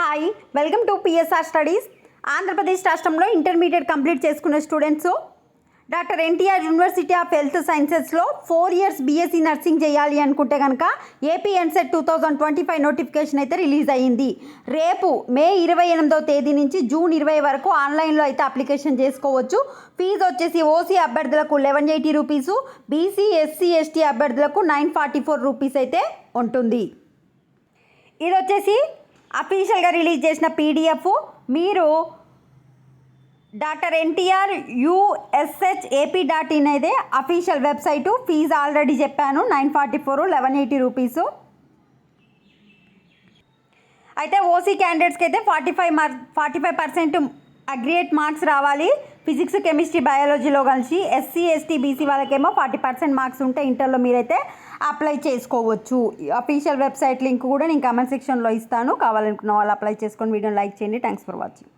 Hi, welcome to PSR studies. Andhra Pradesh రాష్ట్రంలో intermediate complete చేసుకున్న students doctor NTR university of health సైన్సెస్లో 4 years BSc nursing చేయాలి అనుకుంటే కనుక ఏపీ ఎన్సెట్ 2025 నోటిఫికేషన్ అయితే రిలీజ్ అయ్యింది. రేపు మే 28వ తేదీ నుంచి జూన్ 20 వరకు ఆన్లైన్లో అయితే అప్లికేషన్ చేసుకోవచ్చు. ఫీజు వచ్చేసి ఓసీ అభ్యర్థులకు 1180 రూపీసు, బీసీ ఎస్సీ ఎస్టీ అభ్యర్థులకు 944 రూపీస్ అయితే ఉంటుంది. ఇది వచ్చేసి అఫీషియల్గా రిలీజ్ చేసిన పీడిఎఫ్. మీరు డాక్టర్ ఎన్టీఆర్ USHAP.in అయితే అఫీషియల్ వెబ్సైటు. ఫీజు ఆల్రెడీ చెప్పాను, 944, 1180 రూపీసు. అయితే ఓసీ క్యాండిడేట్స్కి అయితే 45% అగ్రిగేట్ మార్క్స్ రావాలి ఫిజిక్స్, కెమిస్ట్రీ, బయాలజీలో కలిసి. ఎస్సీ ఎస్టీ బీసీ వాళ్ళకేమో 40% మార్క్స్ ఉంటే ఇంటర్లో మీరైతే అప్లై చేసుకోవచ్చు. అఫీషియల్ వెబ్సైట్ లింక్ కూడా నేను కామెంట్ సెక్షన్లో ఇస్తాను. కావాలనుకున్న వాళ్ళు అప్లై చేసుకొని వీడియోని లైక్ చేయండి. Thanks for watching.